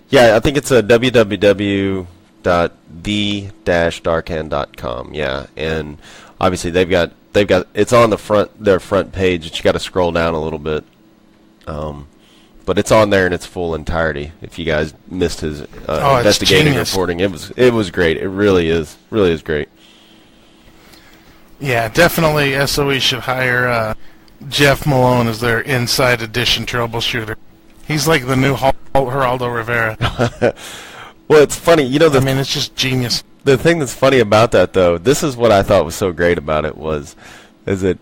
Yeah, I think it's a www.the-darkhand.com. Yeah, and obviously they've got it's on their front page. But you got to scroll down a little bit, but it's on there in its full entirety. If you guys missed his investigative reporting, it was great. It really is great. Yeah, definitely. SOE should hire Jeff Malone as their Inside Edition troubleshooter. He's like the new Geraldo Rivera. Well, it's funny, it's just genius. The thing that's funny about that, though, this is what I thought was so great about it is that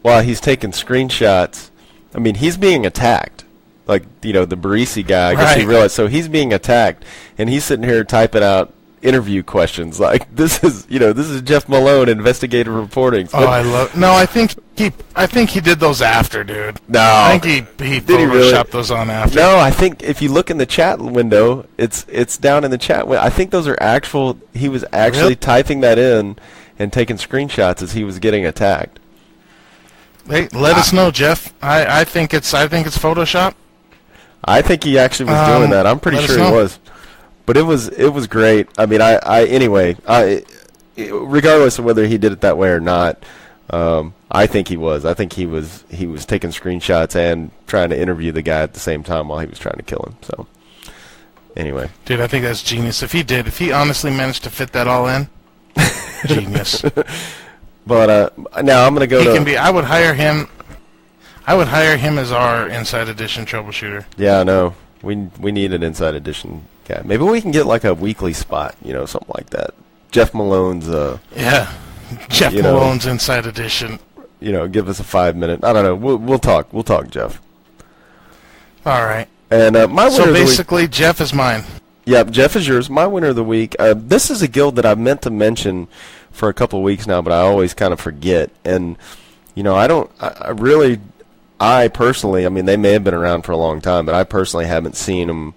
while he's taking screenshots, I mean, he's being attacked. Like, the Barisi guy, I guess he realized, so he's being attacked, and he's sitting here typing out interview questions like, this is Jeff Malone investigative reporting. Oh, I think he did those after, dude. No. I think he photoshopped those on after. No, I think if you look in the chat window, it's down in the chat window. I think those are actual, he was actually typing that in and taking screenshots as he was getting attacked. Hey, let us know, Jeff. I think it's Photoshop. I think he actually was doing that. I'm pretty sure he was. But it was great. I mean, anyway, regardless of whether he did it that way or not, I think he was. I think he was taking screenshots and trying to interview the guy at the same time while he was trying to kill him. So, anyway. Dude, I think that's genius. If he honestly managed to fit that all in, genius. But now I'm going to go to... I would hire him. I would hire him as our Inside Edition troubleshooter. Yeah, I know. We need an Inside Edition guy. Maybe we can get like a weekly spot, something like that. Jeff Malone's... Jeff Malone's Inside Edition. Give us a 5-minute... I don't know. We'll talk. We'll talk, Jeff. All right. And my winner So basically, Jeff is mine. Yep, Jeff is yours. My winner of the week. This is a guild that I've meant to mention for a couple of weeks now, but I always kind of forget. And, I personally, I mean, they may have been around for a long time, but I personally haven't seen them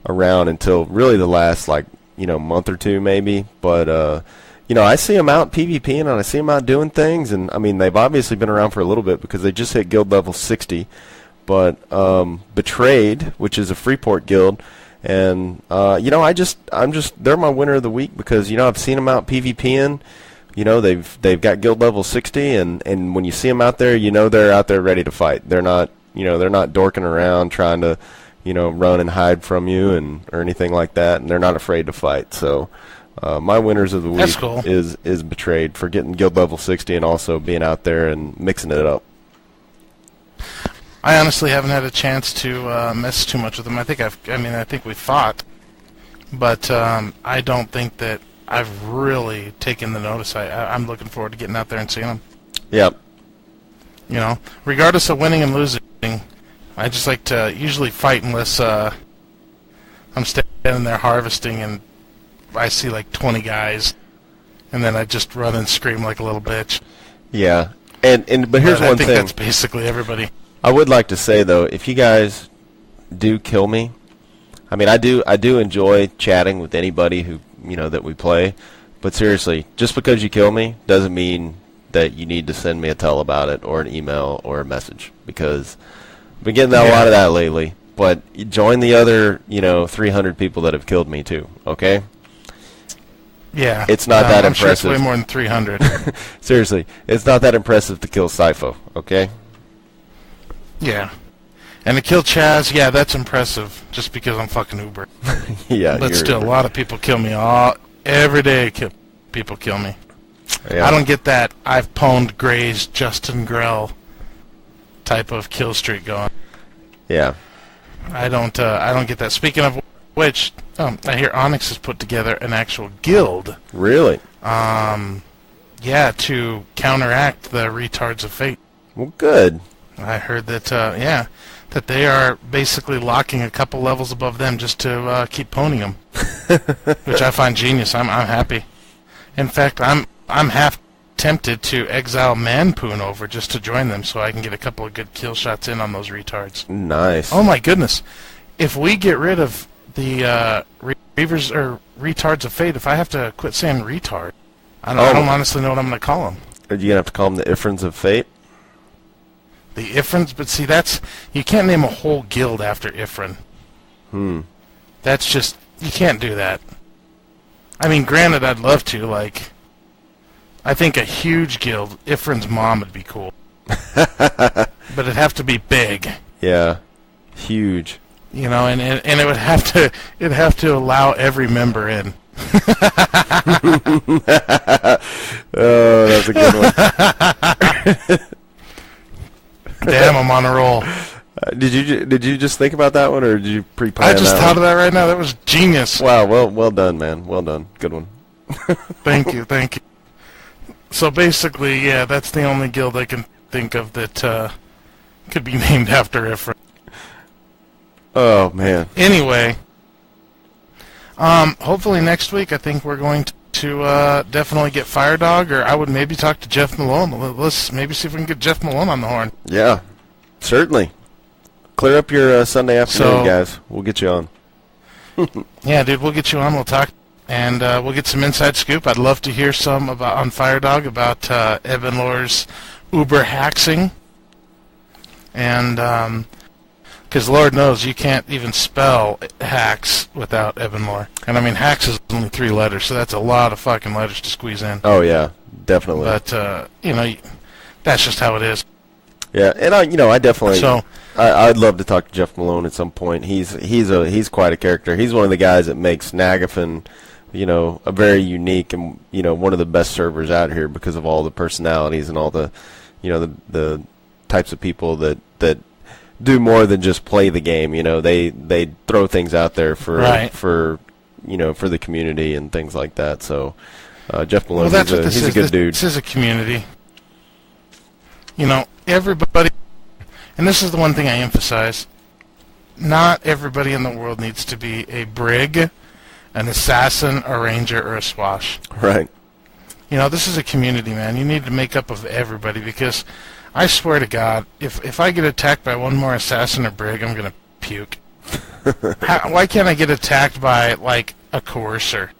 around until really the last, month or two maybe. But, I see them out PvPing and I see them out doing things. And, I mean, they've obviously been around for a little bit because they just hit guild level 60. But Betrayed, which is a Freeport guild, and, they're my winner of the week because, I've seen them out PvPing. They've got guild level 60, and when you see them out there, they're out there ready to fight. They're not, they're not dorking around trying to, run and hide from you or anything like that, and they're not afraid to fight. So, my winners of the week is Betrayed for getting guild level 60 and also being out there and mixing it up. I honestly haven't had a chance to mess too much with them. I think we fought, but I don't think that I've really taken the notice. I'm looking forward to getting out there and seeing them. Yep. Regardless of winning and losing, I just like to usually fight unless I'm standing there harvesting and I see like 20 guys, and then I just run and scream like a little bitch. Yeah, but here's one thing. I think that's basically everybody. I would like to say though, if you guys do kill me, I mean, I do enjoy chatting with anybody who that we play, but seriously, just because you kill me doesn't mean that you need to send me a tell about it or an email or a message, because I've been getting a lot of that lately. But join the other 300 people that have killed me too, okay? Yeah, it's not that impressive. Sure it's way more than 300. Seriously, it's not that impressive to kill Sifo, okay? Yeah. And to kill Chaz, yeah, that's impressive, just because I'm fucking Uber. Yeah, but still, a lot of people kill me every day. People kill me. Yeah. I don't get that I've pwned Gray's Justin Grell type of kill streak going. Yeah. I don't get that. Speaking of which, I hear Onyx has put together an actual guild. Really? Yeah, to counteract the retards of fate. Well, good. I heard that, that they are basically locking a couple levels above them just to keep pwning them, which I find genius. I'm happy. In fact, I'm half tempted to exile Manpoon over just to join them so I can get a couple of good kill shots in on those retards. Nice. Oh my goodness! If we get rid of the reavers or retards of fate, if I have to quit saying retard, I don't honestly know what I'm going to call them. Are you gonna have to call them the Ifrins of Fate? The Ifrins, but see, you can't name a whole guild after Ifrin. That's just, you can't do that. I mean, granted, I'd love to, like, I think a huge guild, Ifrin's mom would be cool. But it'd have to be big. Yeah. Huge. You know, and it would have to allow every member in. Oh, that's a good one. Damn, I'm on a roll. Did you just think about that one, or did you pre-plan I just that thought one? of that right now. That was genius. Wow, well done, man. Well done. Good one. Thank you. So basically, yeah, that's the only guild I can think of that could be named after Ifrin. Oh, man. Anyway, hopefully next week I think we're going to definitely get Firedog, or I would maybe talk to Jeff Malone. Let's maybe see if we can get Jeff Malone on the horn. Yeah, certainly. Clear up your Sunday afternoon, guys. We'll get you on. Yeah, dude, we'll get you on. We'll talk, and we'll get some inside scoop. I'd love to hear some on Firedog about Evan Lore's Uber haxing, and because Lord knows you can't even spell hacks without Evan Lore. And I mean, hacks is only 3 letters, so that's a lot of fucking letters to squeeze in. Oh yeah, definitely. But you know, that's just how it is. Yeah, and I definitely. So I'd love to talk to Jeff Malone at some point. He's quite a character. He's one of the guys that makes Nagafen, a very unique and one of the best servers out here because of all the personalities and all the, the types of people that do more than just play the game. They throw things out there for the community and things like that. So Jeff Malone, he's a good dude. This is a community. Everybody, and this is the one thing I emphasize, not everybody in the world needs to be a brig, an assassin, a ranger, or a swash. Right. This is a community, man. You need to make up of everybody, because I swear to God, if I get attacked by one more assassin or brig, I'm going to puke. Why can't I get attacked by, like, a coercer?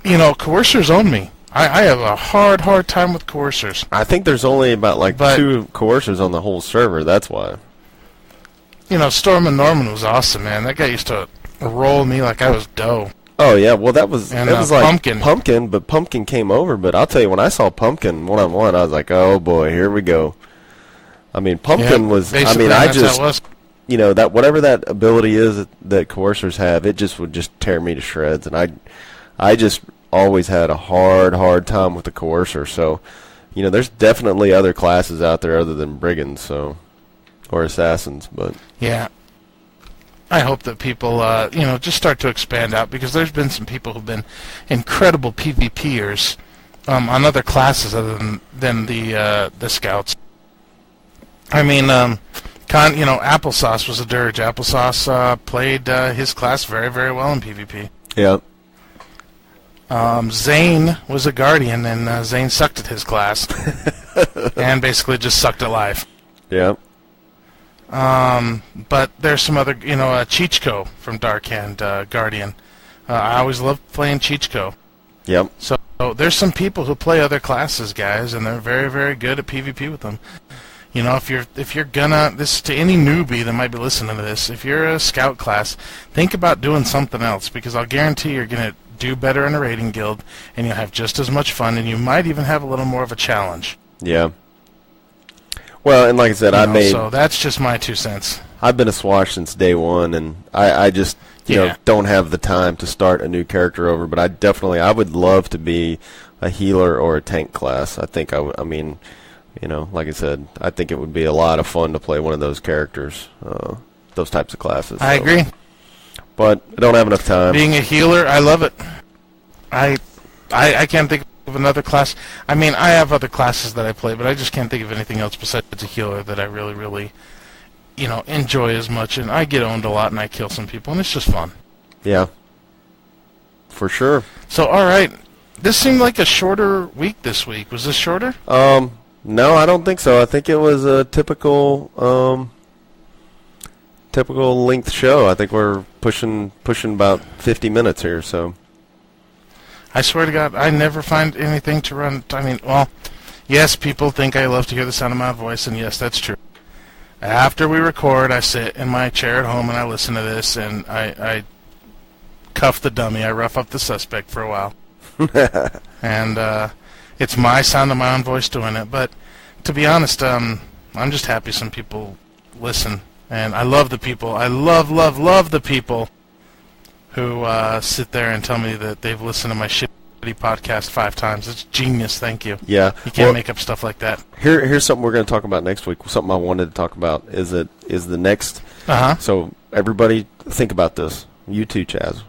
Coercers own me. I have a hard time with coercers. I think there's only about, 2 coercers on the whole server, that's why. Storm and Norman was awesome, man. That guy used to roll me like I was dough. Oh yeah, well that was like Pumpkin, but Pumpkin came over. But I'll tell you, when I saw Pumpkin one-on-one, I was like, oh boy, here we go. I mean, Pumpkin was. I mean, that whatever that ability is that coercers have, it just would just tear me to shreds, and I just always had a hard time with the coercer. So, there's definitely other classes out there other than brigands, or assassins, but yeah. I hope that people, just start to expand out, because there's been some people who've been incredible PvPers on other classes other than the scouts. I mean, Applesauce was a dirge. Applesauce played his class very, very well in PvP. Yeah. Zane was a guardian, and Zane sucked at his class, and basically just sucked at life. Yeah. But there's some other, Chichko from Dark Hand, Guardian. I always loved playing Chichko. Yep. So there's some people who play other classes, guys, and they're very, very good at PvP with them. If you're gonna, this to any newbie that might be listening to this, if you're a scout class, think about doing something else, because I'll guarantee you're gonna do better in a raiding guild, and you'll have just as much fun, and you might even have a little more of a challenge. Yeah. Well, and like I said, so that's just my 2 cents. I've been a swash since day one, and I just don't have the time to start a new character over. But I would love to be a healer or a tank class. I think I mean, like I said, I think it would be a lot of fun to play one of those characters, those types of classes. I agree. But I don't have enough time. Being a healer, I love it. I can't think of another class. I mean, I have other classes that I play, but I just can't think of anything else besides a healer that I really, really, enjoy as much. And I get owned a lot, and I kill some people, and it's just fun. Yeah. For sure. So, all right. This seemed like a shorter week this week. Was this shorter? No, I don't think so. I think it was a typical length show. I think we're pushing about 50 minutes here, so. I swear to God, I never find anything to run. I mean, well, yes, people think I love to hear the sound of my voice, and yes, that's true. After we record, I sit in my chair at home and I listen to this, and I cuff the dummy. I rough up the suspect for a while. And it's my sound of my own voice doing it. But to be honest, I'm just happy some people listen. And I love the people. I love the people who sit there and tell me that they've listened to my shitty podcast 5 times. It's genius. Thank you. Yeah. You can't make up stuff like that. Here's something we're going to talk about next week. Something I wanted to talk about is the next. So everybody think about this. You too, Chaz.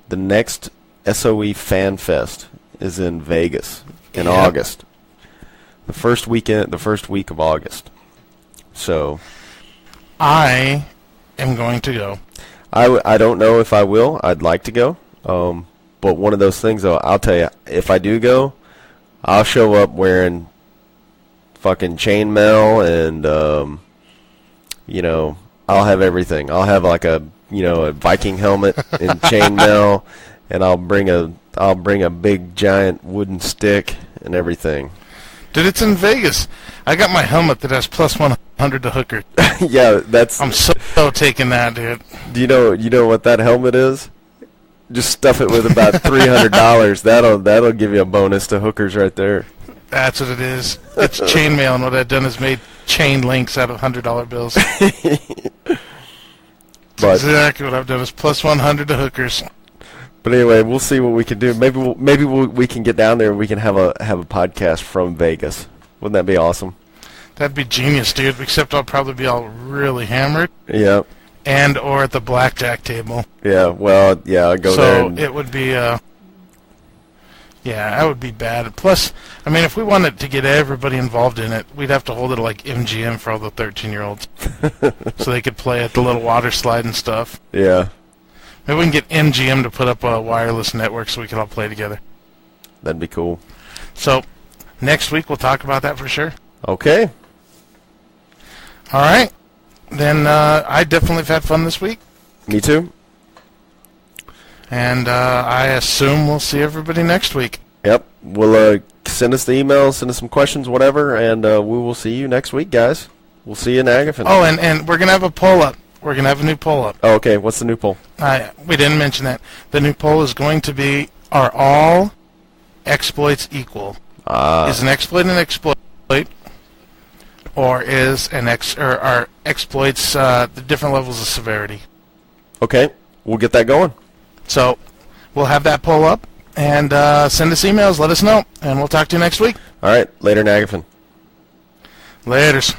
The next SOE Fan Fest is in Vegas in August. The first week of August. So I am going to go. I don't know if I will. I'd like to go. But one of those things, though, I'll tell you, if I do go, I'll show up wearing fucking chainmail and, I'll have everything. I'll have like a Viking helmet and chainmail, and I'll bring a big giant wooden stick and everything. Dude, it's in Vegas. I got my helmet that has plus 100 to hooker. Yeah, I'm so taking that, dude. Do you know what that helmet is? Just stuff it with about $300. That'll give you a bonus to hookers right there. That's what it is. It's chainmail, and what I've done is made chain links out of $100 bills. That's exactly what I've done is plus 100 to hookers. But anyway, we'll see what we can do. Maybe we can get down there and we can have a podcast from Vegas. Wouldn't that be awesome? That'd be genius, dude. Except I'll probably be all really hammered. Yeah. And or at the blackjack table. Yeah. Well, yeah. I'll go there. So it would be. Yeah, that would be bad. Plus, I mean, if we wanted to get everybody involved in it, we'd have to hold it like MGM for all the 13-year-olds, so they could play at the little water slide and stuff. Yeah. Maybe we can get MGM to put up a wireless network so we can all play together. That'd be cool. So, next week we'll talk about that for sure. Okay. All right. Then I definitely have had fun this week. Me too. And I assume we'll see everybody next week. Yep. We'll send us the email, send us some questions, whatever, and we will see you next week, guys. We'll see you in Nagafen. Oh, and we're going to have a poll up. We're going to have a new poll up. Oh, okay. What's the new poll? We didn't mention that. The new poll is going to be, are all exploits equal? Is an exploit an exploit? Or is are exploits the different levels of severity? Okay. We'll get that going. So we'll have that poll up, and send us emails. Let us know, and we'll talk to you next week. All right. Later, Nagafen. Laters.